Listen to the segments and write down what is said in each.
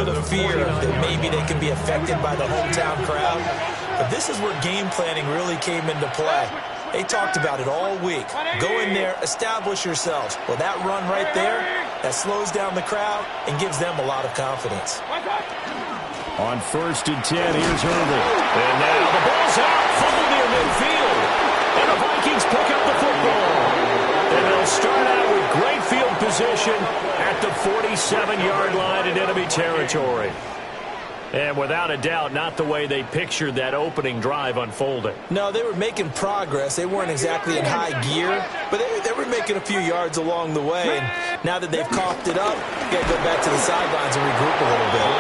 the fear that maybe they can be affected by the hometown crowd. But this is where game planning really came into play. They talked about it all week. Go in there, establish yourselves. Well, that run right there, that slows down the crowd and gives them a lot of confidence. On 1st and 10, here's Hurley. And now the ball's out, full near midfield. And the Vikings pick up the football. And they'll start out with great field position at the 47-yard line in enemy territory. And without a doubt, not the way they pictured that opening drive unfolding. No, they were making progress. They weren't exactly in high gear, but they were making a few yards along the way. And now that they've coughed it up, you got to go back to the sidelines and regroup a little bit.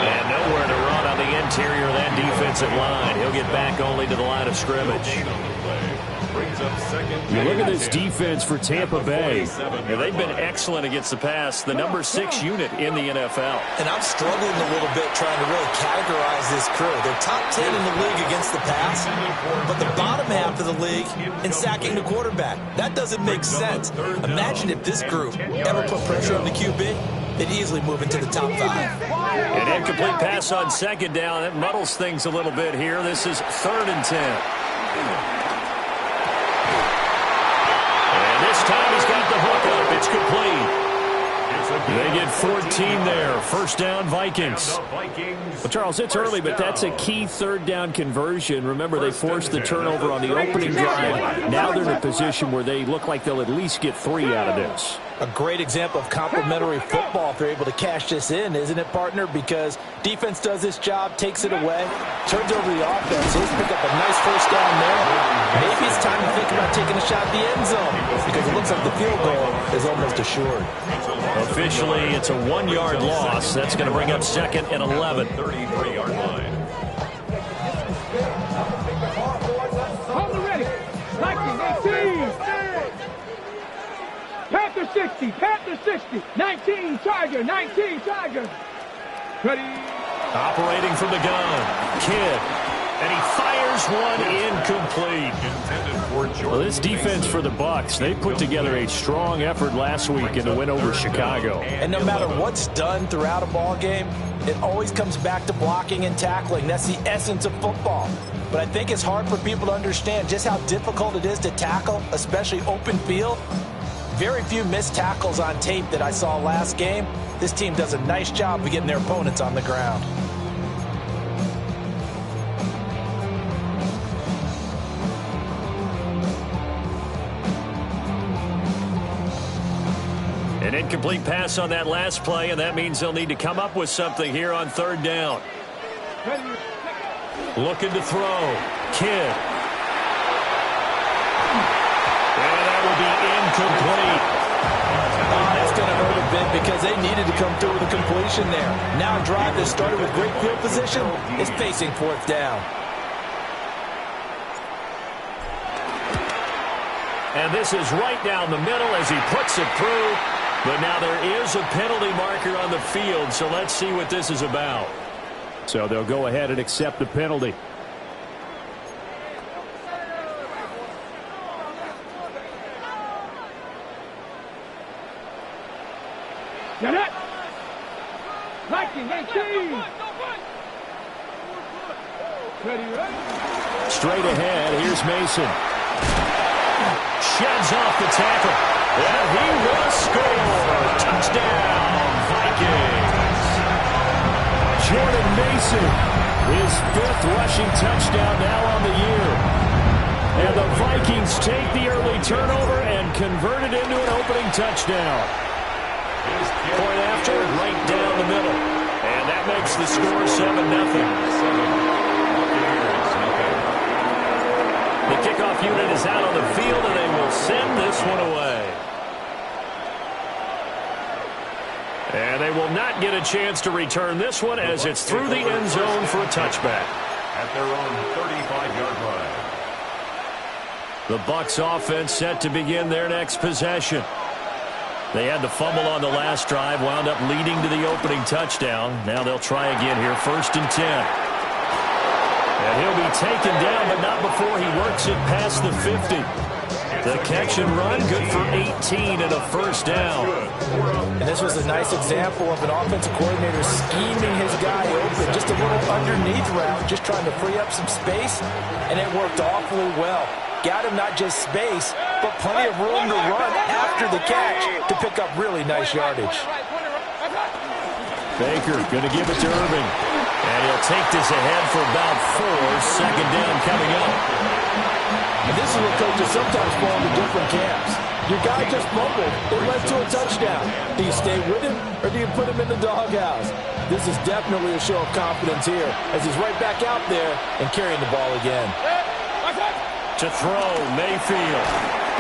And nowhere to run on the interior of that defensive line. He'll get back only to the line of scrimmage. You look at this defense for Tampa Bay. They've been excellent against the pass, the number 6 unit in the NFL. And I'm struggling a little bit trying to really categorize this crew. They're top 10 in the league against the pass, but the bottom half of the league in sacking the quarterback. That doesn't make sense. Imagine if this group ever put pressure on the QB. They'd easily move into the top 5. An incomplete pass on 2nd down. That muddles things a little bit here. This is 3rd and 10. This time he's got the hook up. It's complete. They get 14 there. 1st down, Vikings. Well, Charles, it's early, but that's a key 3rd down conversion. Remember, they forced the turnover on the opening drive. Now they're in a position where they look like they'll at least get 3 out of this. A great example of complementary football if they're able to cash this in, isn't it, partner? Because defense does this job, takes it away, turns over the offense. He'll pick up a nice 1st down there. Maybe it's time to think about taking a shot at the end zone because it looks like the field goal is almost assured. Officially, it's a 1-yard loss. That's going to bring up 2nd and 11. 33-yard line. Panther 60, Panther 60, 19, Charger, 19, Charger. Ready. Operating from the gun, Kidd. And he fires one incomplete. Well, this defense for the Bucs, they put together a strong effort last week in the win over Chicago. And no matter what's done throughout a ball game, it always comes back to blocking and tackling. That's the essence of football. But I think it's hard for people to understand just how difficult it is to tackle, especially open field. Very few missed tackles on tape that I saw last game. This team does a nice job of getting their opponents on the ground. An incomplete pass on that last play, and that means they'll need to come up with something here on 3rd down. Looking to throw. Kidd. And that will be incomplete. That's going to hurt a bit because they needed to come through with a completion there. Now a drive that started with great field position is facing 4th down. And this is right down the middle as he puts it through. But now there is a penalty marker on the field, so let's see what this is about. So they'll go ahead and accept the penalty. Get it! Viking 18! Ready? Straight ahead, here's Mason. Sheds off the tackle. And he will score. Touchdown, Vikings. Jordan Mason, his 5th rushing touchdown now on the year. And the Vikings take the early turnover and convert it into an opening touchdown. Point after, right down the middle. And that makes the score 7-0. The kickoff unit is out on the field, and they will send this one away. And they will not get a chance to return this one as it's through the end zone for a touchback. At their own 35-yard line. The Bucs offense set to begin their next possession. They had the fumble on the last drive, wound up leading to the opening touchdown. Now they'll try again here, 1st and 10. And he'll be taken down, but not before he works it past the 50. The catch and run, good for 18 and a first down. And this was a nice example of an offensive coordinator scheming his guy open. Just a little underneath route, just trying to free up some space, and it worked awfully well. Got him not just space, but plenty of room to run after the catch to pick up really nice yardage. Baker going to give it to Irving. And he'll take this ahead for about 4. Second down coming up. And this is what coaches sometimes fall into different camps. Your guy just fumbled. It led to a touchdown. Do you stay with him or do you put him in the doghouse? This is definitely a show of confidence here as he's right back out there and carrying the ball again. To throw, Mayfield.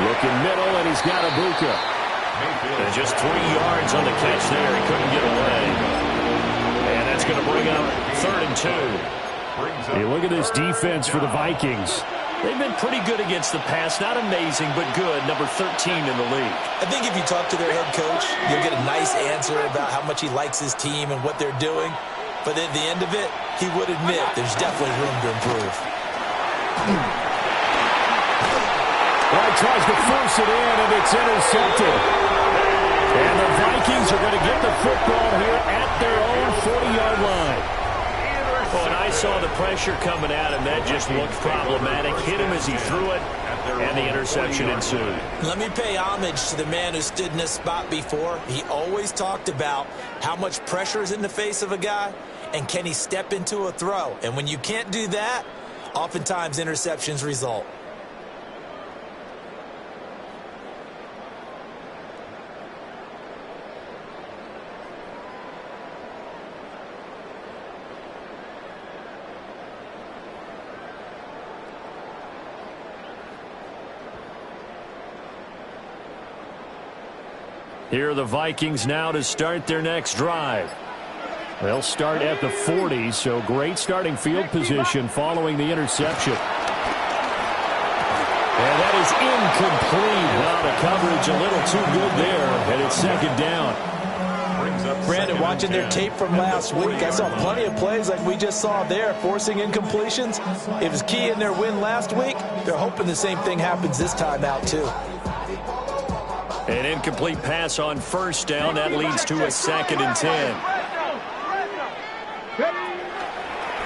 Looking middle, and he's got Ibuka. And just 3 yards on the catch there. He couldn't get away. And that's going to bring up 3rd and 2. Hey, look at this defense for the Vikings. They've been pretty good against the pass. Not amazing, but good. Number 13 in the league. I think if you talk to their head coach, you'll get a nice answer about how much he likes his team and what they're doing. But at the end of it, he would admit there's definitely room to improve. Well, he tries to force it in, and it's intercepted. And the Vikings are going to get the football here at their own 40-yard line. Oh, and I saw the pressure coming at him. That just looked problematic. Hit him as he threw it, and the interception ensued. Let me pay homage to the man who stood in this spot before. He always talked about how much pressure is in the face of a guy, and can he step into a throw. And when you can't do that, oftentimes interceptions result. Here are the Vikings now to start their next drive. They'll start at the 40, so great starting field position following the interception. And that is incomplete. Now the coverage a little too good there, and it's 2nd down. Brandon, watching their tape from last week, I saw plenty of plays like we just saw there, forcing incompletions. It was key in their win last week. They're hoping the same thing happens this time out, too. An incomplete pass on 1st down. That leads to a 2nd and 10.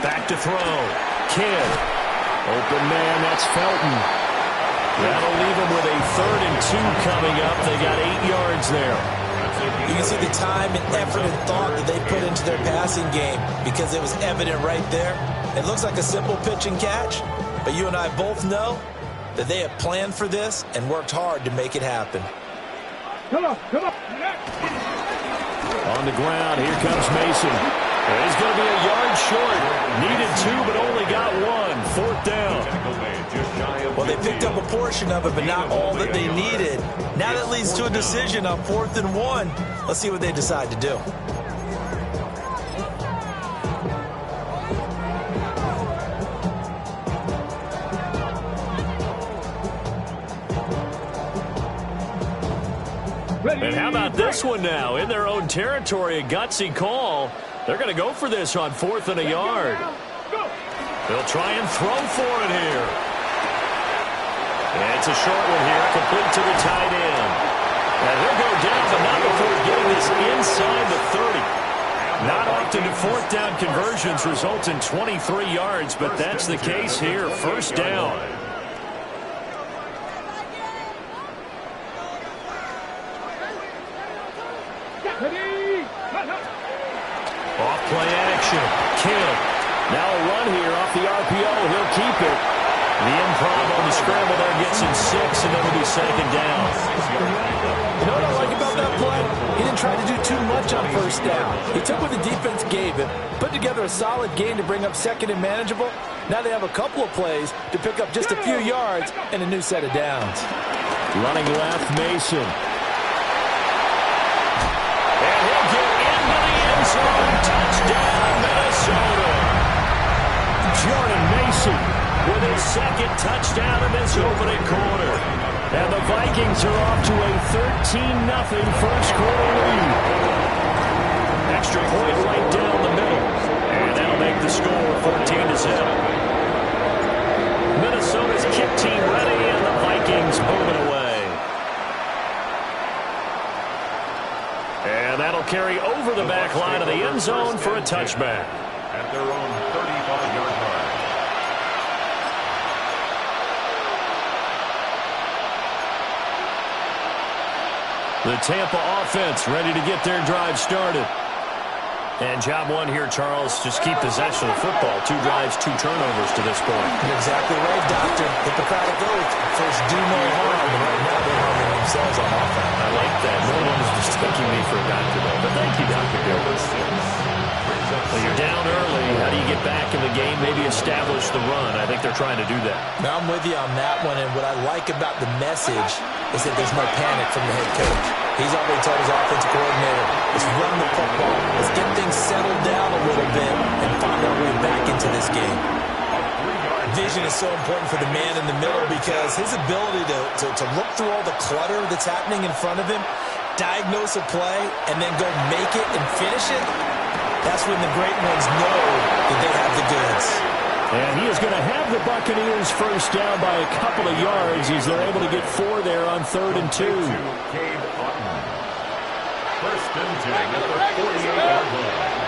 Back to throw. Kidd. Open man, that's Felton. That'll leave him with a 3rd and 2 coming up. They got 8 yards there. You can see the time and effort and thought that they put into their passing game because it was evident right there. It looks like a simple pitch and catch, but you and I both know that they have planned for this and worked hard to make it happen. Come on, come on. On the ground, here comes Mason. He's going to be a yard short. Needed 2, but only got 1. 4th down. Well, they picked up a portion of it, but not all that they needed. Now that leads to a decision on 4th and 1. Let's see what they decide to do. And how about this one now? In their own territory, a gutsy call. They're going to go for this on 4th and a yard. They'll try and throw for it here. And it's a short one here, complete to the tight end. And he'll go down, but not before getting this inside the 30. Not often do 4th down conversions result in 23 yards, but that's the case here. 1st down. Off play action. Kidd. Now a run here off the RPO. He'll keep it. The improv on the scramble there gets him 6, and it'll be 2nd down. You know what I like about that play? He didn't try to do too much on 1st down. He took what the defense gave him, put together a solid game to bring up 2nd and manageable. Now they have a couple of plays to pick up just a few yards and a new set of downs. Running left, Mason. And he'll get into the end zone. Touchdown, Minnesota. Jordan Mason with his 2nd touchdown in this opening quarter. And the Vikings are off to a 13-0 first quarter lead. Extra point right down the middle. And that'll make the score 14-7. Minnesota's kick team ready, and the Vikings moving away. carry over the back line of the end zone for a touchback. At their own 35-yard line. The Tampa offense ready to get their drive started. And job one here, Charles, just keep possession of the football. 2 drives, 2 turnovers to this point. You're exactly right, Doctor. Hippocratic oath. First, do no harm. But right now, they're harming themselves on offense. I like that. No one is mistaking me for a doctor, though. But thank you, Dr. Gilbert. Well, you're down early. How do you get back in the game? Maybe establish the run. I think they're trying to do that. Now, I'm with you on that one. And what I like about the message is that there's no panic from the head coach. He's already told his offensive coordinator, let's run the football. Let's get things settled down a little bit and find our way back into this game. Vision is so important for the man in the middle because his ability to look through all the clutter that's happening in front of him, diagnose a play, and then go make it and finish it, that's when the great ones know that they have the goods. And he is going to have the Buccaneers first down by a couple of yards as they're able to get 4 there on 3rd and 2. First and 10 at the 48-yard line.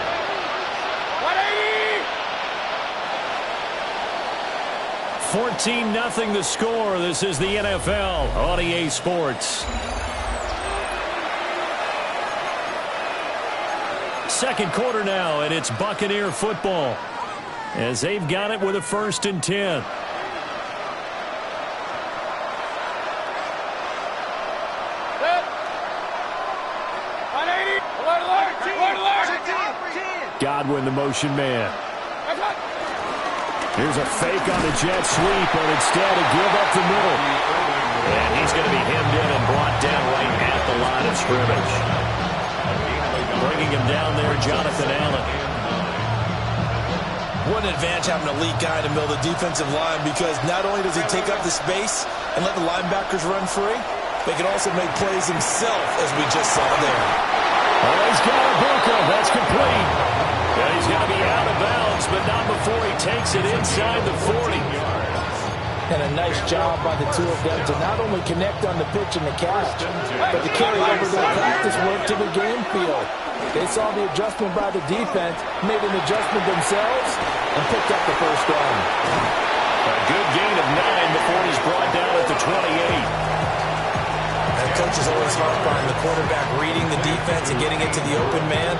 14-0 the score. This is the NFL on EA Sports. Second quarter now, and it's Buccaneer football as they've got it with a 1st and 10. Godwin, the motion man. Here's a fake on the jet sweep, but instead a give up the middle. And he's going to be hemmed in and brought down right at the line of scrimmage. Bringing him down there, Jonathan Allen. What an advantage having an elite guy in the middle of the defensive line because not only does he take up the space and let the linebackers run free, but he can also make plays himself, as we just saw there. Oh, he's got a Bucca. That's complete. And he's going to be out of bounds, but not before he takes it inside the 40. And a nice job by the two of them to not only connect on the pitch and the catch, but to carry over their practice work to the game field. They saw the adjustment by the defense, made an adjustment themselves, and picked up the first down. A good gain of 9 before he's brought down at the 28. And coach is always harped on the quarterback reading the defense and getting it to the open man.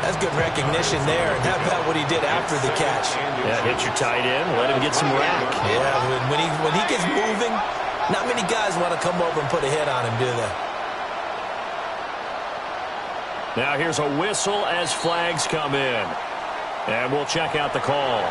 That's good recognition there. And how about what he did after the catch? Yeah, hit your tight end, let him get some rack. Yeah, when he gets moving, not many guys want to come over and put a hit on him, do they? Now here's a whistle as flags come in. And we'll check out the call.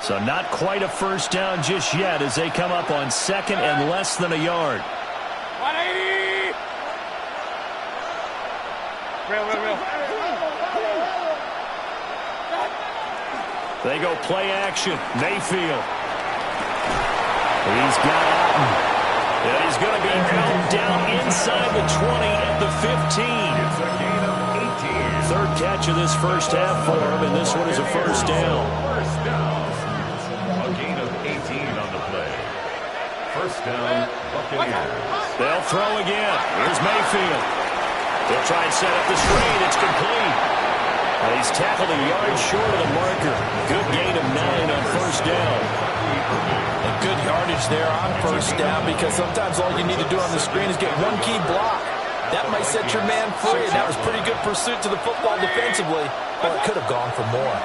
So not quite a first down just yet as they come up on 2nd and less than a yard. 180! Real. They go play action. Mayfield. He's got Alton. And he's going to be held down inside the 20 at the 15. It's a gain of 18. 3rd catch of this first half for him, and this one is a first down. First down. A gain of 18 on the play. First down, Buccaneers. They'll throw again. Here's Mayfield. They'll try and set up the screen. It's complete. And he's tackled a yard short of the marker. Good gain of 9 on first down. And good yardage there on first down because sometimes all you need to do on the screen is get one key block. That might set your man free, and that was pretty good pursuit to the football defensively, but it could have gone for more.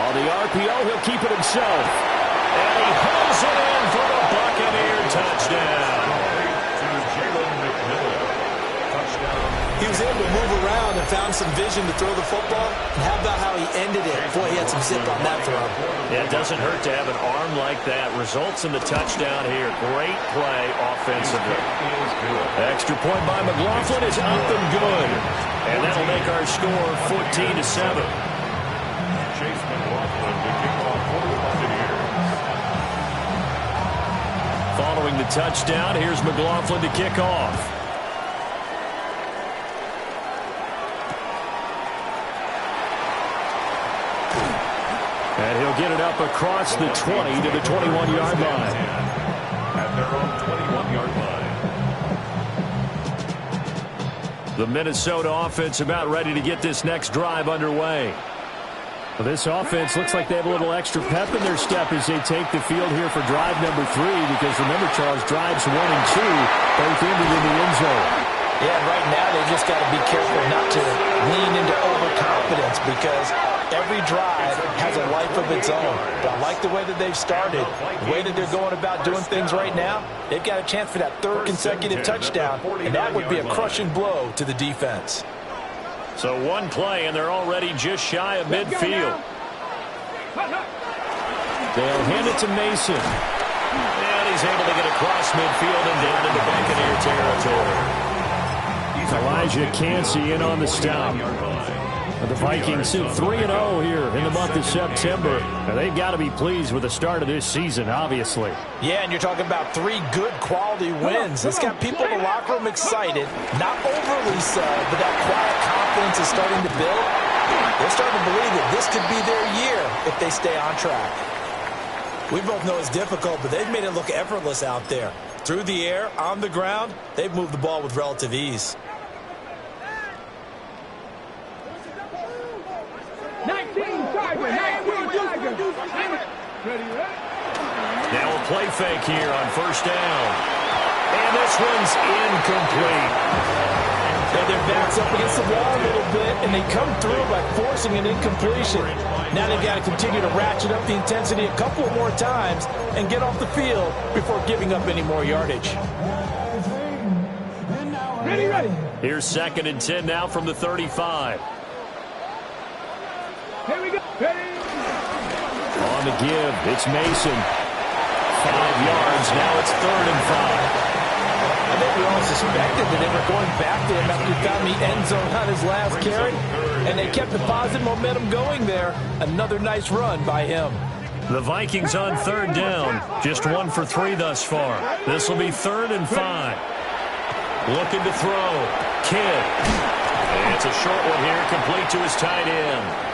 On the RPO, he'll keep it himself. And he pulls it in for the Buccaneer touchdown. He was able to move around and found some vision to throw the football. And how about how he ended it? Boy, he had some zip on that throw. Yeah, it doesn't hurt to have an arm like that. Results in the touchdown here. Great play offensively. Extra point by McLaughlin is up and good. And that'll make our score 14-7. Chase McLaughlin to kick off for the Buccaneers. Following the touchdown, here's McLaughlin to kick off. And he'll get it up across the 20 to the 21-yard line. At their own 21-yard line. The Minnesota offense about ready to get this next drive underway. Well, this offense looks like they have a little extra pep in their step as they take the field here for drive number 3, because remember, Charles, drives 1 and 2 both ended in the end zone. Yeah, right now they just got to be careful not to lean into overconfidence, because every drive has a life of its own. But I like the way that they've started, the way that they're going about doing things right now. They've got a chance for that 3rd consecutive touchdown, and that would be a crushing blow to the defense. So one play, and they're already just shy of midfield. They'll hand it to Mason. And he's able to get across midfield and down into Buccaneer territory. Elijah Cansey in on the stop. The Vikings sit 3-0 here in the month of September. Now, they've got to be pleased with the start of this season, obviously. Yeah, and you're talking about 3 good quality wins. It's got people in the locker room excited, not overly so, but that quiet confidence is starting to build. They're starting to believe that this could be their year if they stay on track. We both know it's difficult, but they've made it look effortless out there. Through the air, on the ground, they've moved the ball with relative ease. 19 Charger, 19 Charger. Now a play fake here on first down. And this one's incomplete. Yeah, their back's up against the wall a little bit, and they come through by forcing an incompletion. Now they've got to continue to ratchet up the intensity a couple more times and get off the field before giving up any more yardage. Ready. Here's 2nd and 10 now from the 35. Here we go. Ready. On the give, it's Mason. 5 yards, now it's 3rd and 5. I think we all suspected that they were going back to him after he found the end zone on his last carry, and they kept the positive momentum going there. Another nice run by him. The Vikings on 3rd down, just 1 for 3 thus far. This will be 3rd and 5. Looking to throw. Kidd. And it's a short one here, complete to his tight end.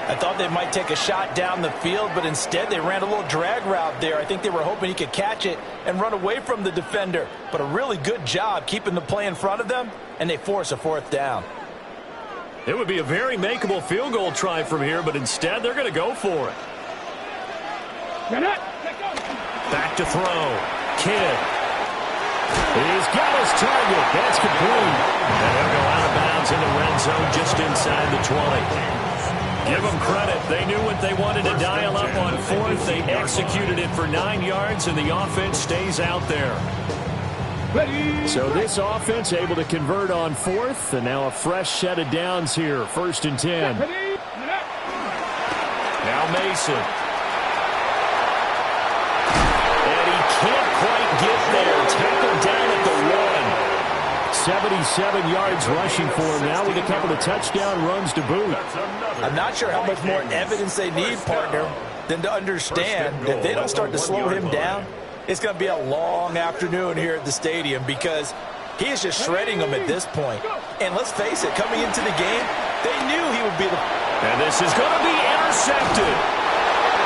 I thought they might take a shot down the field, but instead they ran a little drag route there. I think they were hoping he could catch it and run away from the defender. But a really good job keeping the play in front of them, and they force a 4th down. It would be a very makeable field goal try from here, but instead they're going to go for it. Back to throw. Kidd. He's got his target. That's complete. And he'll go out of bounds in the red zone just inside the 20. Give them credit. They knew what they wanted to dial up on 4th. They executed it for 9 yards, and the offense stays out there. So this offense able to convert on 4th, and now a fresh set of downs here. 1st and 10. Now Mason. And he can't quite get there. Tackled down at the 1. 77 yards rushing for him now with a couple of touchdown runs to boot. I'm not sure how much more evidence they need, partner, than to understand that if they don't start to slow him down, it's going to be a long afternoon here at the stadium, because he is just shredding them at this point. And let's face it, coming into the game, they knew he would be the... And this is going to be intercepted.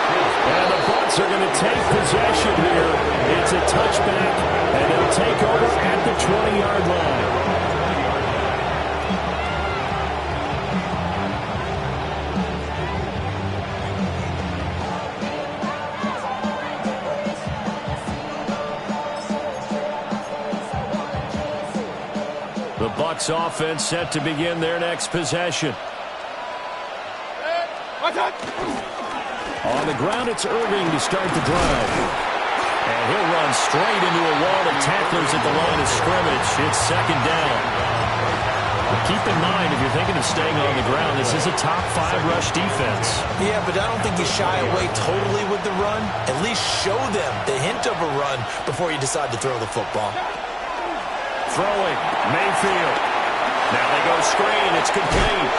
And the Bucs are going to take possession here. It's a touchback, and they'll take over at the 20-yard line. The Bucs offense set to begin their next possession. On the ground, it's Irving to start the drive. And he'll run straight into a wall of tacklers at the line of scrimmage. It's 2nd down. But keep in mind, if you're thinking of staying on the ground, this is a top 5 rush defense. Yeah, but I don't think you shy away totally with the run. At least show them the hint of a run before you decide to throw the football. Throwing, Mayfield. Now they go screen. It's complete.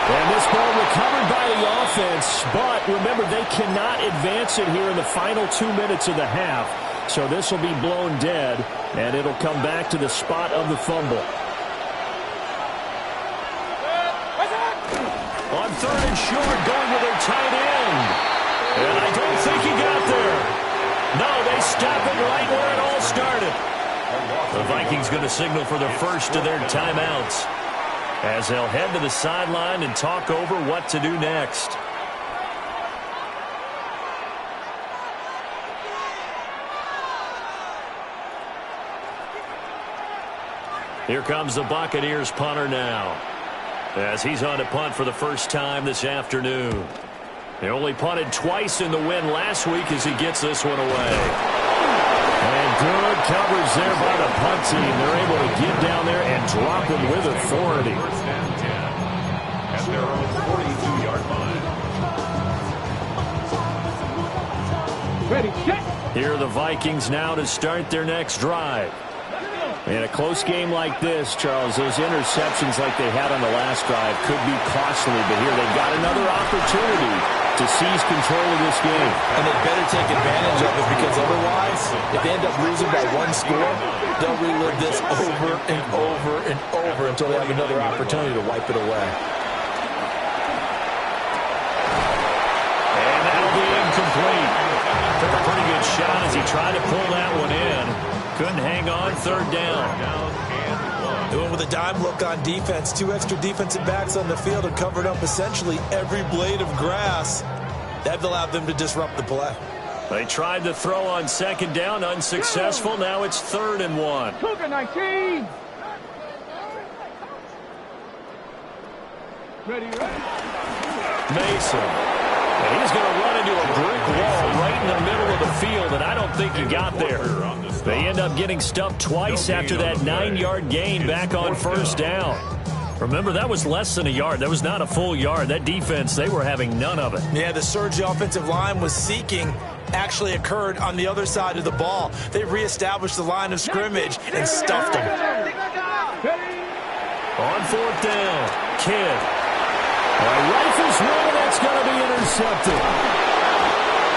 And this ball recovered by the offense, but remember, they cannot advance it here in the final 2 minutes of the half. So this will be blown dead, and it'll come back to the spot of the fumble. On 3rd and short, going with their tight end. And I don't think he got there. No, they stop it right where it all started. The Vikings going to signal for the first of their timeouts as they'll head to the sideline and talk over what to do next. Here comes the Buccaneers punter now, as he's on to punt for the first time this afternoon. They only punted twice in the win last week as he gets this one away. And good coverage there by the punt team. They're able to get down there and drop him with authority. First and 10 at their own 42-yard line. Ready, set. Here are the Vikings now to start their next drive. In a close game like this, Charles, those interceptions like they had on the last drive could be costly, but here they've got another opportunity to seize control of this game. And they better take advantage of it, because otherwise, if they end up losing by one score, they'll relive this over and over and over until they have another opportunity to wipe it away. And that'll be incomplete. Took a pretty good shot as he tried to pull that one in. Couldn't hang on, third down. Doing with a dime look on defense. 2 extra defensive backs on the field and covered up essentially every blade of grass. That allowed them to disrupt the play. They tried to throw on second down, unsuccessful. Now it's 3rd and 1. Cougar 19. Ready. Mason. And he's going to run into a brick wall right in the middle of the field, and I don't think he got there. They end up getting stuffed twice after that 9-yard gain back on first down. Remember, that was less than a yard. That was not a full yard. That defense, they were having none of it. Yeah, the surge the offensive line was seeking actually occurred on the other side of the ball. They reestablished the line of scrimmage and stuffed them. On 4th down, Kidd. Rifles one, that's going to be intercepted.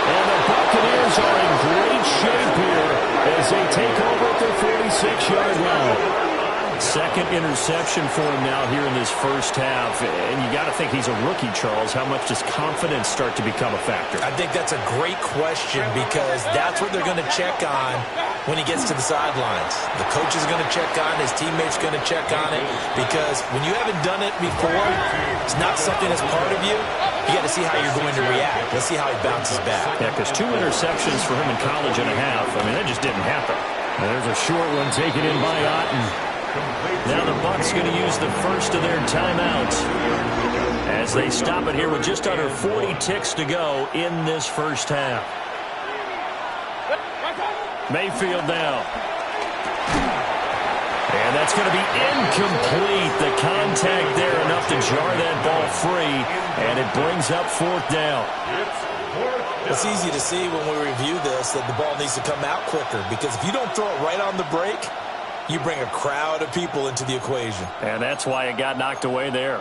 And the Buccaneers are in great shape here as they take over at their 46-yard line. Second interception for him now here in this first half. And you got to think he's a rookie, Charles. How much does confidence start to become a factor? I think that's a great question, because that's what they're going to check on when he gets to the sidelines. The coach is going to check on it. His teammates are going to check on it, because when you haven't done it before, it's not something that's part of you. You got to see how you're going to react. Let's see how he bounces back. Yeah, because 2 interceptions for him in college and a half. I mean, that just didn't happen. And there's a short one taken in by Otten. Now the Bucs going to use the first of their timeouts as they stop it here with just under 40 ticks to go in this first half. Mayfield now. And that's going to be incomplete. The contact there enough to jar that ball free, and it brings up 4th down. It's easy to see when we review this that the ball needs to come out quicker, because if you don't throw it right on the break, you bring a crowd of people into the equation. And that's why it got knocked away there.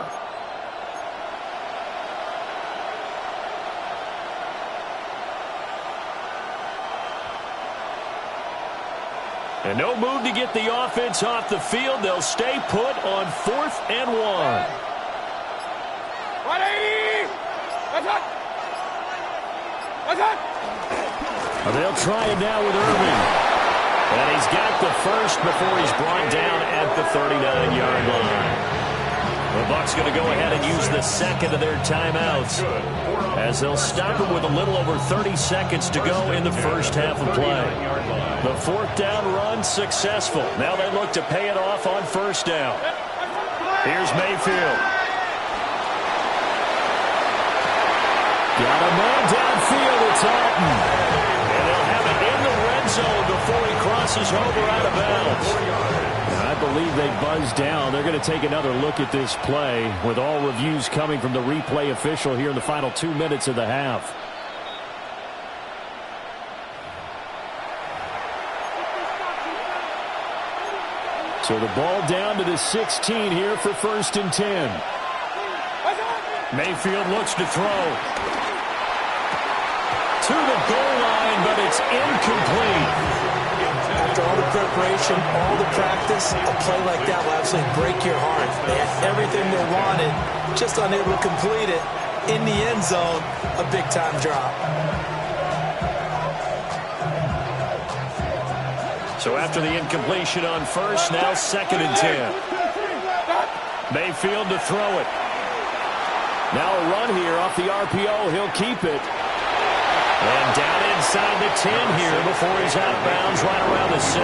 And no move to get the offense off the field. They'll stay put on 4th and 1. 180. What's up? They'll try it now with Irving. And he's got the first before he's brought down at the 39-yard line. The Bucs going to go ahead and use the second of their timeouts as they'll stop it with a little over 30 seconds to go in the first half of play. The 4th down run successful. Now they look to pay it off on first down. Here's Mayfield. Got a man downfield. It's Otten. And they'll have it in the red zone before he crosses over out of bounds. And I believe they buzzed down. They're going to take another look at this play with all reviews coming from the replay official here in the final 2 minutes of the half. So the ball down to the 16 here for 1st and 10. Mayfield looks to throw. To the goal line, but it's incomplete. After all the preparation, all the practice, a play like that will absolutely break your heart. They had everything they wanted, just unable to complete it. in the end zone, a big-time drop. So after the incompletion on first, now 2nd and 10. Mayfield to throw it. Now a run here off the RPO. He'll keep it. And down inside the 10 here before he's out of bounds right around the 7.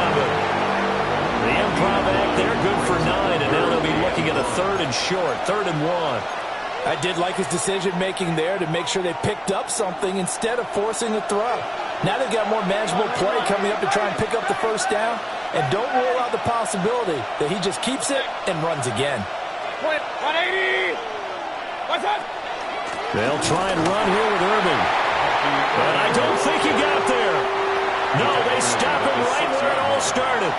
The improv act there, good for 9, and now they'll be looking at a 3rd and short, 3rd and 1. I did like his decision-making there to make sure they picked up something instead of forcing a throw. Now they've got more manageable play coming up to try and pick up the first down, and don't rule out the possibility that he just keeps it and runs again. 180! What's up? They'll try and run here with Irving. But I don't think he got there. No, they stop him right where it all started.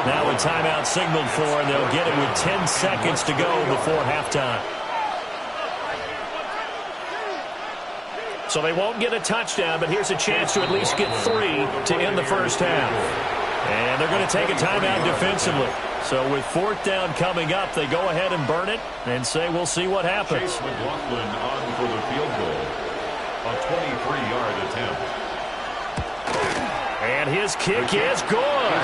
Now a timeout signaled for, and they'll get it with 10 seconds to go before halftime. So they won't get a touchdown, but here's a chance to at least get 3 to end the first half. And they're going to take a timeout defensively. So with 4th down coming up, they go ahead and burn it and say we'll see what happens. Chase McLaughlin on for the field goal. A 23-yard attempt. And his kick is good.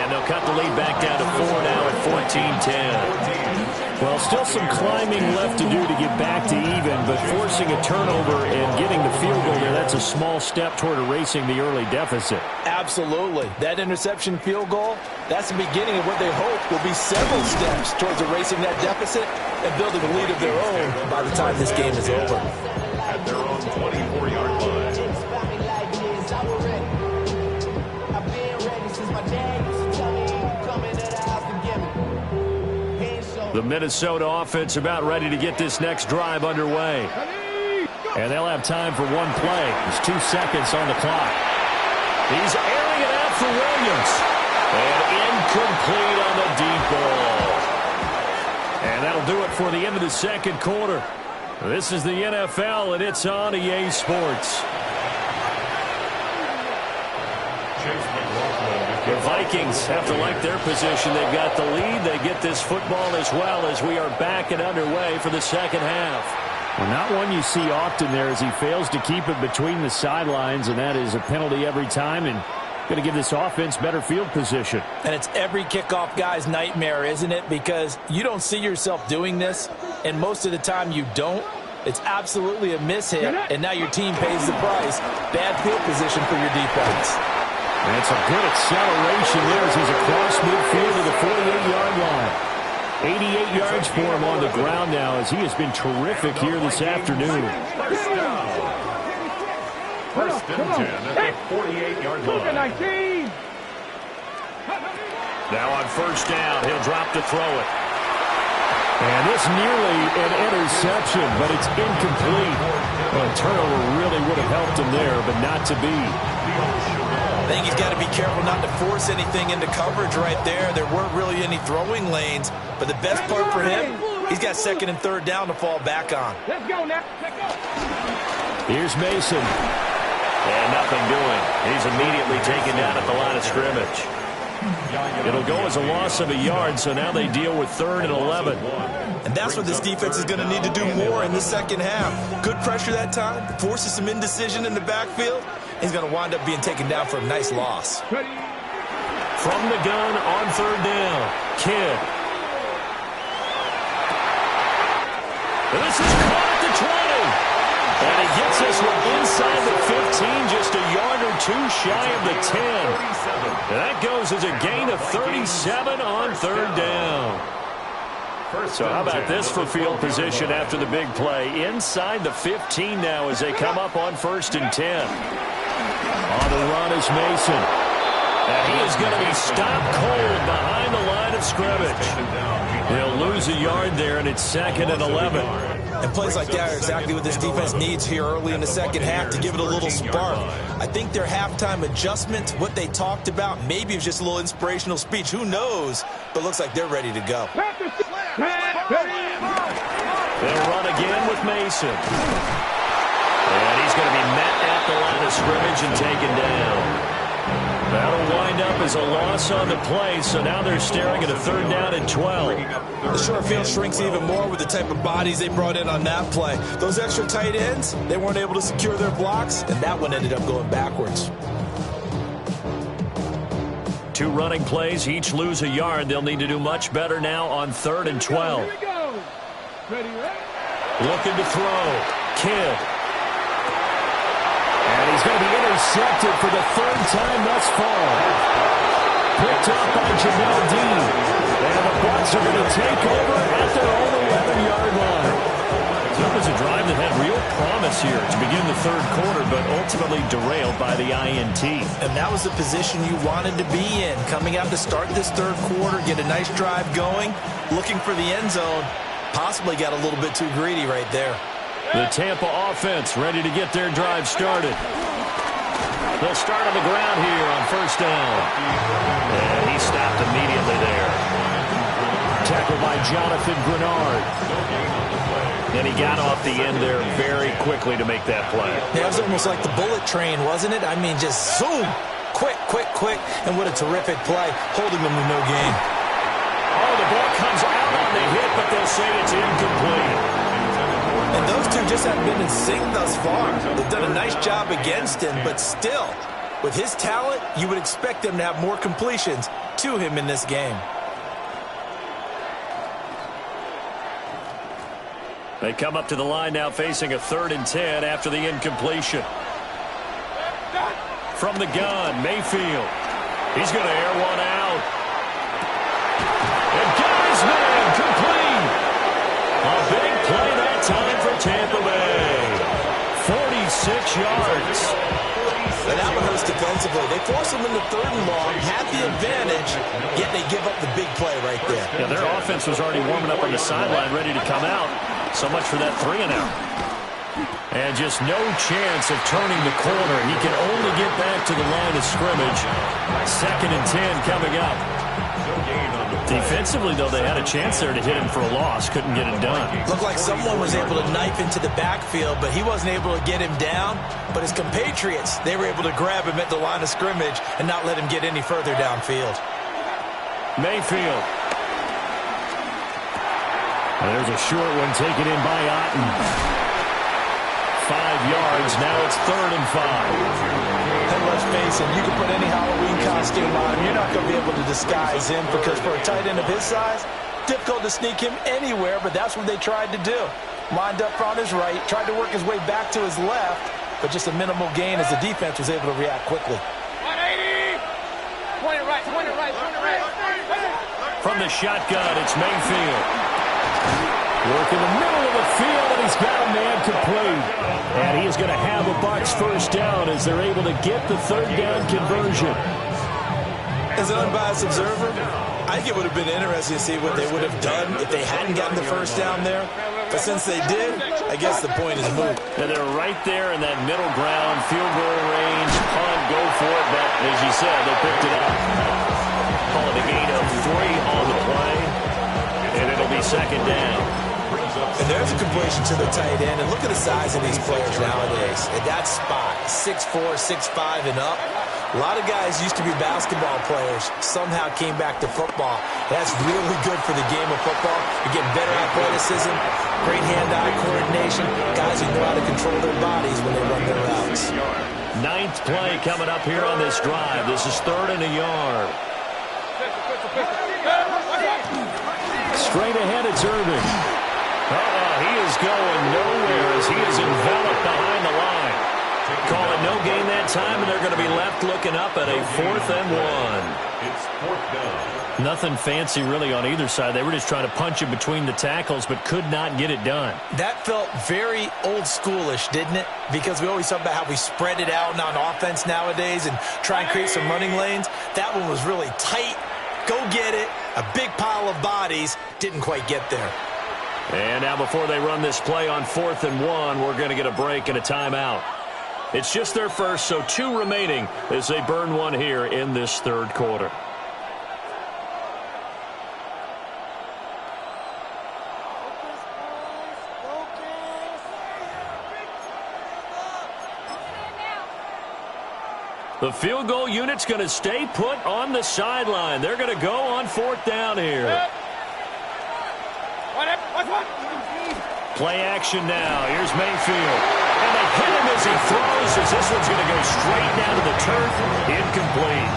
And they'll cut the lead back down to 4 now at 14-10. Well, still some climbing left to do to get back to even, but forcing a turnover and getting the field goal there, that's a small step toward erasing the early deficit. Absolutely. That interception field goal, that's the beginning of what they hope will be several steps towards erasing that deficit and building a lead of their own by the time this game is over. At their own 24-yard line. The Minnesota offense about ready to get this next drive underway. And they'll have time for one play. There's 2 seconds on the clock. He's airing it out for Williams. And incomplete on the deep ball. And that'll do it for the end of the second quarter. This is the NFL, and it's on EA Sports. The Vikings have to like their position. They've got the lead. They get this football as well as we are back and underway for the second half. Well, not one you see often there as he fails to keep it between the sidelines, and that is a penalty every time, and going to give this offense better field position. And it's every kickoff guy's nightmare, isn't it? Because you don't see yourself doing this, and most of the time you don't. It's absolutely a mishit, and now your team pays the price. Bad field position for your defense. And it's a good acceleration there as he's across midfield to the 48-yard line. 88 yards for him on the ground now as he has been terrific here this afternoon. First and 10 at the 48-yard line. Now on first down, he'll drop to throw it. And this nearly an interception, but it's incomplete. Well, a turnover really would have helped him there, but not to be. I think he's got to be careful not to force anything into coverage right there. There weren't really any throwing lanes, but the best part for him, he's got 2nd and 3rd down to fall back on. Let's go now. Let's go. Here's Mason. And nothing doing. He's immediately taken down at the line of scrimmage. It'll go as a loss of a yard, so now they deal with 3rd and 11. And that's what this defense is going to need to do more in the second half. Good pressure that time, forces some indecision in the backfield. He's going to wind up being taken down for a nice loss. From the gun on 3rd down, Kidd. This is caught at the 20. And he gets this one inside the 15, just a yard or 2 shy of the 10. And that goes as a gain of 37 on 3rd down. So how about this for field position after the big play? Inside the 15 now as they come up on 1st and 10. On the run is Mason. And he is going to be stopped cold behind the line of scrimmage. He'll lose a yard there, and it's 2nd and 11. And plays like that are exactly what this defense needs here early in the second half to give it a little spark. I think their halftime adjustment, what they talked about, maybe it was just a little inspirational speech. Who knows? But looks like they're ready to go. They'll run again with Mason. And he's going to be met at the line of scrimmage and taken down. That'll wind up up is a loss on the play, so now they're staring at a 3rd down and 12. The short field shrinks even more with the type of bodies they brought in on that play. Those extra tight ends, they weren't able to secure their blocks, and that one ended up going backwards. 2 running plays, each lose a yard. They'll need to do much better now on 3rd and 12. Here we go. Ready, ready. Looking to throw. Kidd. And he's going to be intercepted for the 3rd time thus far. Picked up by Jamel Dean. And the Bucs are going to take over at their own 11-yard line. That was a drive that had real promise here to begin the 3rd quarter, but ultimately derailed by the INT. And that was the position you wanted to be in. Coming out to start this 3rd quarter, get a nice drive going, looking for the end zone. Possibly got a little bit too greedy right there. The Tampa offense ready to get their drive started. They'll start on the ground here on 1st down. And he stopped immediately there. Tackled by Jonathan Grenard. And he got off the end there very quickly to make that play. Yeah, it was almost like the bullet train, wasn't it? I mean, just zoom. Quick, quick, quick. And what a terrific play, holding them to no gain. Oh, the ball comes out on the hit, but they'll say it's incomplete. And those two just haven't been in sync thus far. They've done a nice job against him, but still, with his talent, you would expect them to have more completions to him in this game. They come up to the line now facing a 3rd and 10 after the incompletion. From the gun, Mayfield. He's going to air one out. And got his man complete. A big play that time for Tampa Bay. 46 yards. And that one hurts defensively. They force him into 3rd and long, had the advantage, yet they give up the big play right there. Yeah, their offense was already warming up on the sideline, ready to come out. So much for that 3 and out. And just no chance of turning the corner. He can only get back to the line of scrimmage. 2nd and 10 coming up. Defensively, though, they had a chance there to hit him for a loss. Couldn't get it done. Looked like someone was able to knife into the backfield, but he wasn't able to get him down. But his compatriots, they were able to grab him at the line of scrimmage and not let him get any further downfield. Mayfield. And there's a short one taken in by Otten. 5 yards. Now it's 3rd and 5. And let's face it, you can put any Halloween costume on him. You're not going to be able to disguise him because for a tight end of his size, difficult to sneak him anywhere, but that's what they tried to do. Lined up on his right, tried to work his way back to his left, but just a minimal gain as the defense was able to react quickly. 180. 20 right, 20 right, 20 right. From the shotgun, it's Mayfield. Work in the middle of the field, and he's got a man complete. And he is going to have a Bucs 1st down as they're able to get the 3rd down conversion. As an unbiased observer, I think it would have been interesting to see what they would have done if they hadn't gotten the 1st down there. But since they did, I guess the point is moot. And they're right there in that middle ground, field goal range, punt, go for it. But as you said, they picked it up. Call it a gain of 3 on the play. And it'll be 2nd down. And there's a completion to the tight end. And look at the size of these players nowadays. At that spot, 6'4", 6'5", and up. A lot of guys used to be basketball players. Somehow came back to football. That's really good for the game of football. You're getting better athleticism, great hand-eye coordination. Guys who know how to control their bodies when they run their routes. 9th play coming up here on this drive. This is 3rd and a yard. Straight ahead, it's Irving. He is going nowhere as he is enveloped behind the line. Call it no gain that time, and they're going to be left looking up at a 4th and 1. It's 4th down. Nothing fancy really on either side. They were just trying to punch it between the tackles, but could not get it done. That felt very old schoolish, didn't it? Because we always talk about how we spread it out on offense nowadays and try and create some running lanes. That one was really tight. Go get it. A big pile of bodies. Didn't quite get there. And now before they run this play on 4th and 1, we're going to get a break and a timeout. It's just their first, so 2 remaining as they burn one here in this 3rd quarter. The field goal unit's going to stay put on the sideline. They're going to go on 4th down here. Play action now. Here's Mayfield. And they hit him as he throws, as this one's going to go straight down to the turf. Incomplete.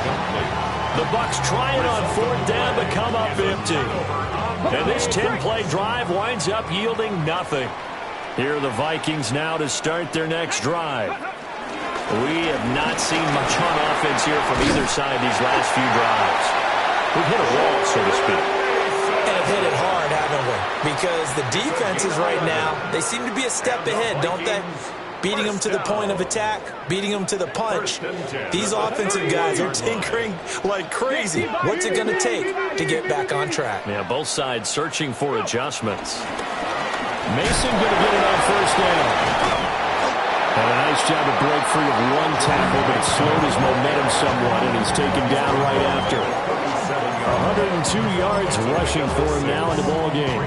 The Bucs try it on 4th down, but come up empty. And this 10-play drive winds up yielding nothing. Here are the Vikings now to start their next drive. We have not seen much on offense here from either side these last few drives. We've hit a wall, so to speak. And have hit it hard, haven't we? Because the defenses right now, they seem to be a step ahead, don't they? Beating them to the point of attack, beating them to the punch. These offensive guys are tinkering like crazy. What's it going to take to get back on track? Yeah, both sides searching for adjustments. Mason going to get it on 1st down. And a nice job to break free of one tackle, but it slowed his momentum somewhat, and he's taken down right after. 102 yards rushing for him now in the ball game.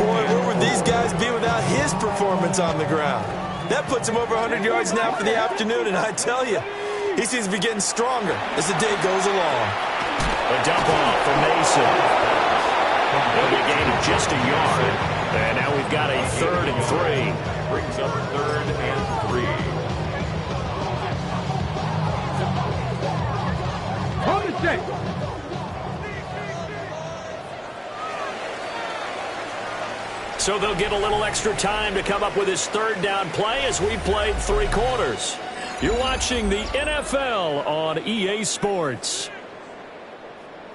Boy, where would these guys be without his performance on the ground? That puts him over 100 yards now for the afternoon, and I tell you, he seems to be getting stronger as the day goes along. A dump off for Mason. It'll be a gain of just a yard. And now we've got a 3rd and 3. Brings up 3rd and 3. Hold it straight. So they'll get a little extra time to come up with his 3rd down play as we played 3 quarters. You're watching the NFL on EA Sports.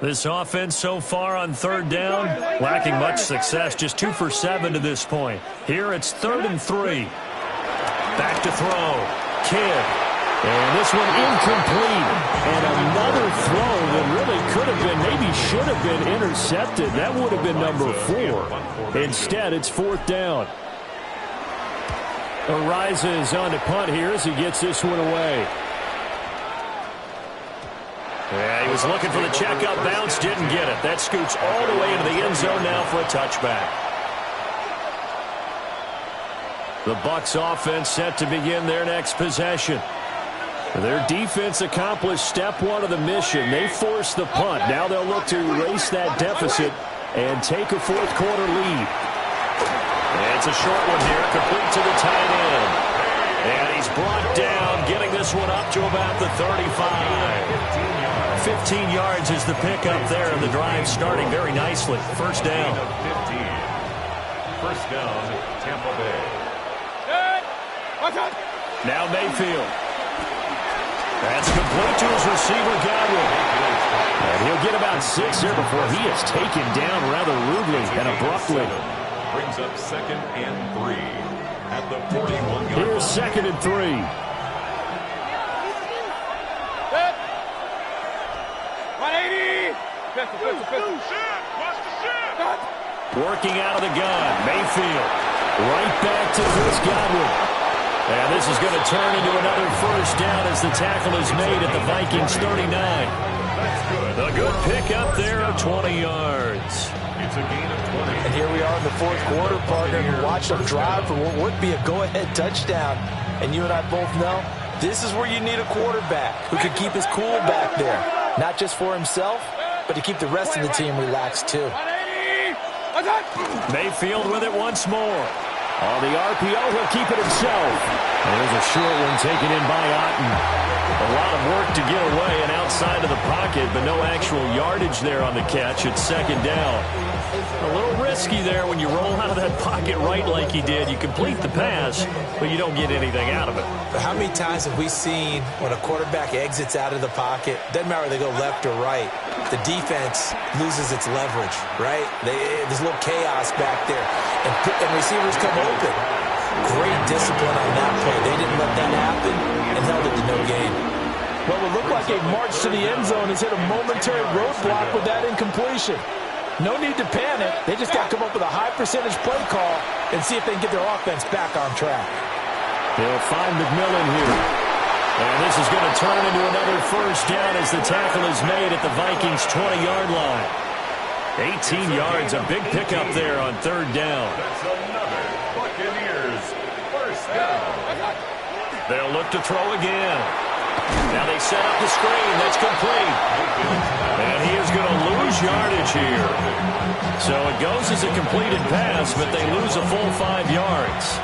This offense so far on 3rd down, lacking much success, just 2 for 7 to this point. Here it's 3rd and 3. Back to throw. Kidd. And this one incomplete. And another throw that really could have been, maybe should have been intercepted. That would have been number 4. Instead, it's 4th down. Ariza on to punt here as he gets this one away. Yeah, he was looking for the checkup bounce, didn't get it. That scoots all the way into the end zone now for a touchback. The Bucs offense set to begin their next possession. Their defense accomplished step 1 of the mission. They forced the punt. Now they'll look to erase that deficit and take a 4th quarter lead. And it's a short one here, complete to the tight end. And he's brought down, getting this one up to about the 35. 15 yards is the pickup there, and the drive starting very nicely. 1st down. 15. 1st down, Tampa Bay. Now Mayfield. That's complete to his receiver, Godwin. And he'll get about 6 here before he is taken down rather rudely and abruptly. Brings up 2nd and 3 at the 41-yard line. Here's 2nd and 3. Working out of the gun, Mayfield. Right back to Chris Godwin. And this is going to turn into another 1st down as the tackle is made at the Vikings 39. A good pickup there of 20 yards. It's a gain of 20. And here we are in the 4th quarter, partner, and watch them drive for what would be a go-ahead touchdown. And you and I both know this is where you need a quarterback who can keep his cool back there. Not just for himself, but to keep the rest of the team relaxed too. Mayfield with it once more. On the RPO, he'll keep it himself. And there's a short one taken in by Otten. A lot of work to get away and outside of the pocket, but no actual yardage there on the catch. It's 2nd down. A little risky there when you roll out of that pocket right like he did. You complete the pass, but you don't get anything out of it. But how many times have we seen when a quarterback exits out of the pocket, doesn't matter whether they go left or right, the defense loses its leverage, right? There's a little chaos back there, and receivers come open. Great discipline on that play. They didn't let that happen and held it to no gain. Well, it looked like a march to the end zone has hit a momentary roadblock with that incompletion. No need to panic. They just got to come up with a high percentage play call and see if they can get their offense back on track. They'll find McMillan here. And this is going to turn into another 1st down as the tackle is made at the Vikings' 20-yard line. 18 yards, a big pickup there on 3rd down. That's another Buccaneers 1st down. They'll look to throw again. Now they set up the screen. That's complete. And he is going to lose yardage here. So it goes as a completed pass, but they lose a full 5 yards.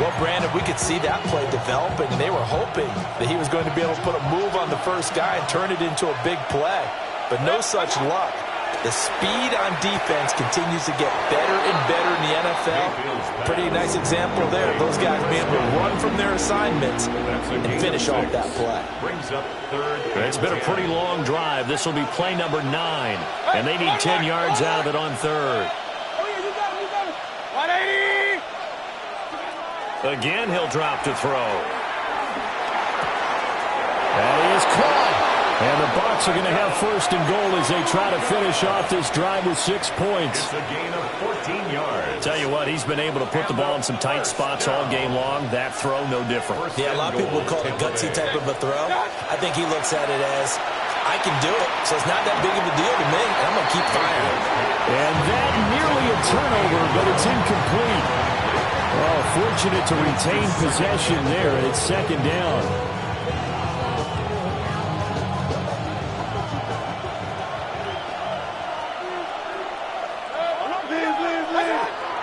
Well, Brandon, we could see that play developing, and they were hoping that he was going to be able to put a move on the first guy and turn it into a big play. But no such luck. The speed on defense continues to get better and better in the NFL. Pretty nice example there. Those guys being able to run from their assignments and finish off that play. It's been a pretty long drive. This will be play number 9. And they need 10 yards out of it on third. Again, he'll drop to throw. And he is caught. And the Bucs are going to have first and goal as they try to finish off this drive with 6 points. It's a gain of 14 yards. Tell you what, he's been able to put the ball in some tight spots all game long. That throw, no different. Yeah, a lot of people would call it a gutsy type of a throw. I think he looks at it as, I can do it, so it's not that big of a deal to me, and I'm going to keep firing. And that nearly a turnover, but it's incomplete. Oh, fortunate to retain possession there. It's second down.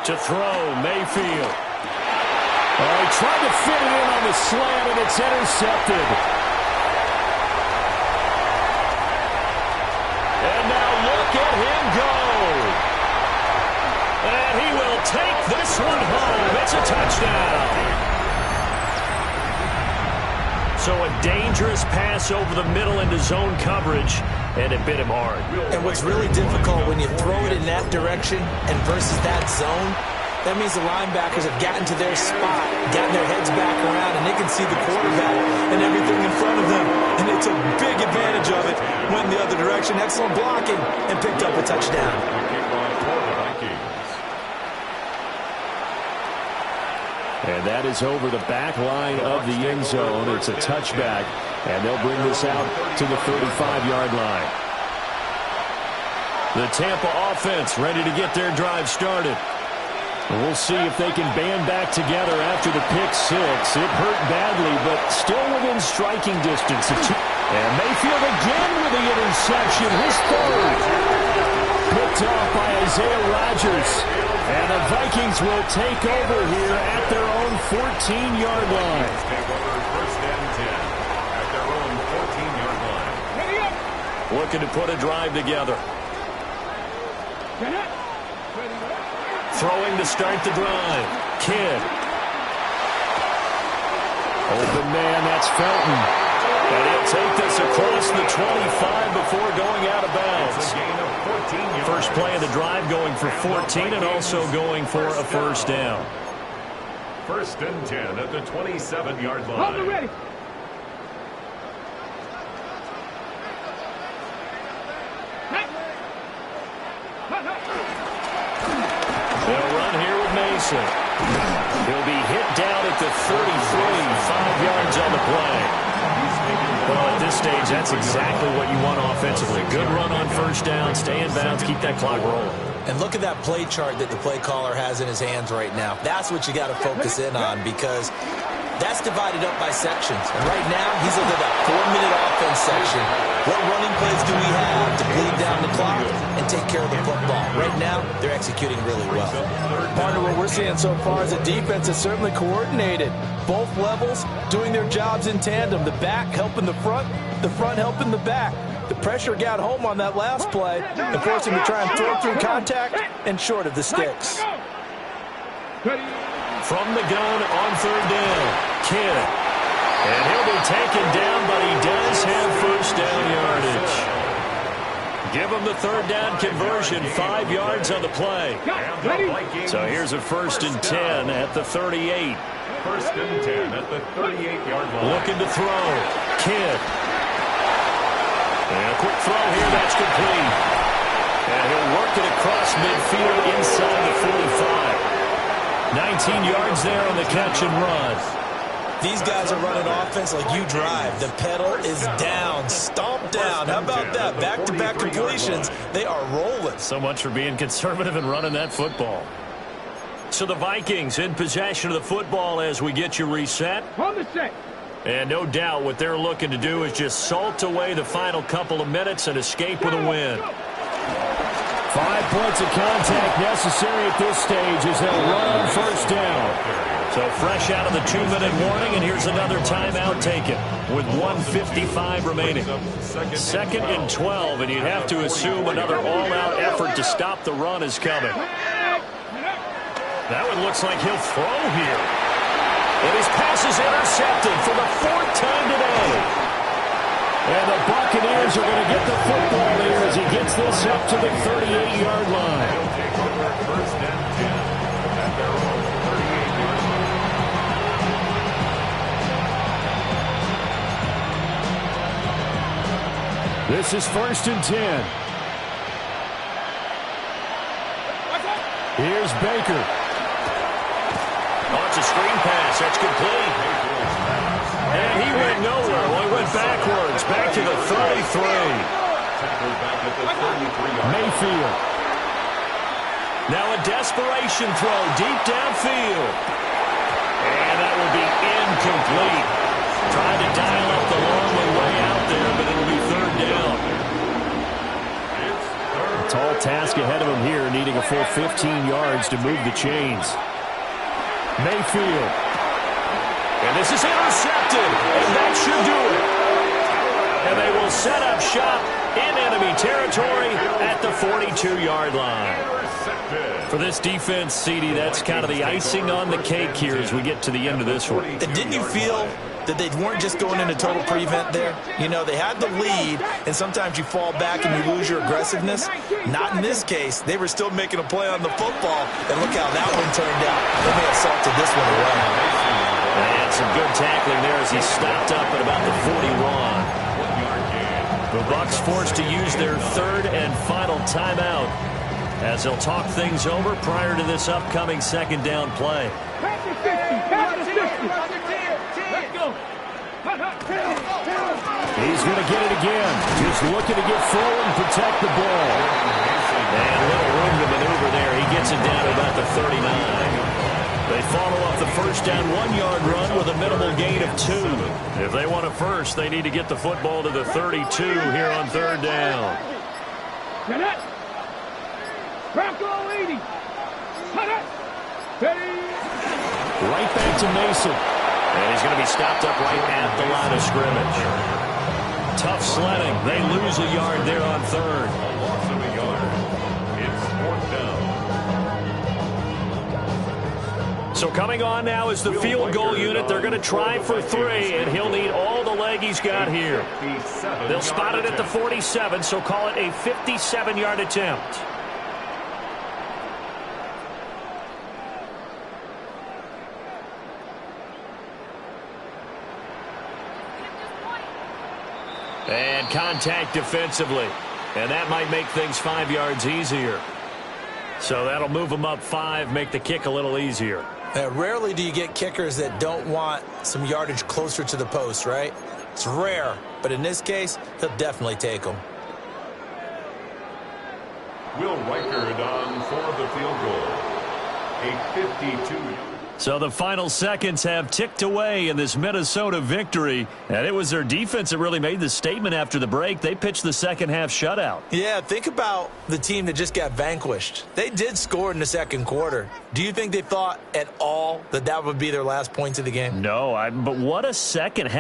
To throw, Mayfield. Oh, he tried to fit it in on the slant, and it's intercepted. And now look at him go. And he will take this one home. It's a touchdown. So a dangerous pass over the middle into zone coverage, and it bit him hard. And what's really difficult when you throw it in that direction and versus that zone, that means the linebackers have gotten to their spot, gotten their heads back around, and they can see the quarterback and everything in front of them. And they took big advantage of it, went the other direction, excellent blocking, and picked up a touchdown. And that is over the back line of the end zone. It's a touchback, and they'll bring this out to the 35-yard line. The Tampa offense ready to get their drive started. We'll see if they can band back together after the pick six. It hurt badly, but still within striking distance. And Mayfield again with the interception, his third. Picked off by Isaiah Rodgers. And the Vikings will take over here at their own 14-yard line. First and 10 at their own 14-yard line. Looking to put a drive together. Throwing to start the drive. Kidd. Open man, that's Felton. And he'll take this across the 25 before going out of bounds. First play of the drive going for 14 and also going for a first down. First and 10 at the 27-yard line. Hold it ready. They'll run here with Mason. He'll be hit down at the 33, 5 yards on the play. Well, at this stage, that's exactly what you want offensively. Good run on first down, stay in bounds, keep that clock rolling. And look at that play chart that the play caller has in his hands right now. That's what you got to focus in on because that's divided up by sections. And right now, he's under that 4-minute offense section. What running plays do we have to bleed down the clock and take care of the football? Right now, they're executing really well. Partner, what we're seeing so far is a defense that's certainly coordinated. Both levels doing their jobs in tandem. The back helping the front helping the back. The pressure got home on that last play and forced him to try and throw through contact and short of the sticks. From the gun on third down, Kidd. And he'll be taken down, but he does have first down yardage. Give him the third down conversion, 5 yards on the play. So here's a first and 10 at the 38. First and 10 at the 38-yard line. Looking to throw. Kidd. And a quick throw here, that's complete. And he'll work it across midfield inside the 45. 19 yards there on the catch and run. These guys are running offense like you drive. The pedal is down, stomp down. How about that? Back-to-back completions. They are rolling. So much for being conservative and running that football. So the Vikings in possession of the football as we get you reset. Hold the set. And no doubt what they're looking to do is just salt away the final couple of minutes and escape with a win. 5 points of contact necessary at this stage as they'll run on first down. So fresh out of the 2-minute warning, and here's another timeout taken with 1:55 remaining. 2nd and 12, and you'd have to assume another all-out effort to stop the run is coming. That one looks like he'll throw here. And his pass is intercepted for the 4th time today. And the Buccaneers are going to get the football here as he gets this up to the 38-yard line. They'll take over first and 10 at their own 38-yard line. This is 1st and 10. Here's Baker. Oh, it's a screen pass. That's complete. And he went nowhere. Well, he went backwards. Back to the 33. Mayfield. Now a desperation throw deep downfield. And that will be incomplete. Trying to dial up the long way out there, but it'll be 3rd down. A tall task ahead of him here, needing a full 15 yards to move the chains. Mayfield. And this is intercepted, and that should do it. And they will set up shop in enemy territory at the 42-yard line. For this defense, CD, that's kind of the icing on the cake here as we get to the end of this one. And didn't you feel that they weren't just going into total prevent there? You know, they had the lead, and sometimes you fall back and you lose your aggressiveness. Not in this case. They were still making a play on the football, and look how that one turned out. They may have salted this one away. And some good tackling there as he stopped up at about the 41. The Bucs forced to use their 3rd and final timeout as they'll talk things over prior to this upcoming 2nd down play. Pass the 60. Pass the 60. Let's go. He's going to get it again. Just looking to get forward and protect the ball. And a little room to maneuver there. He gets it down to about the 39. They follow up the first down 1-yard run with a minimal gain of 2. If they want a first, they need to get the football to the 32 here on 3rd down. Bronco 80. Right back to Mason. And he's going to be stopped up right at the line of scrimmage. Tough sledding. They lose a yard there on 3rd. A loss of a yard. It's 4th down. So coming on now is the field goal unit. They're going to try for 3, and he'll need all the leg he's got here. They'll spot it at the 47, so call it a 57-yard attempt. And contact defensively. And that might make things 5 yards easier. So that'll move them up 5, make the kick a little easier. Rarely do you get kickers that don't want some yardage closer to the post, right? It's rare, but in this case, he'll definitely take them. Will Reichard on for the field goal. A 52. So the final seconds have ticked away in this Minnesota victory. And it was their defense that really made the statement after the break. They pitched the second-half shutout. Yeah, think about the team that just got vanquished. They did score in the 2nd quarter. Do you think they thought at all that that would be their last points of the game? No, but what a second half.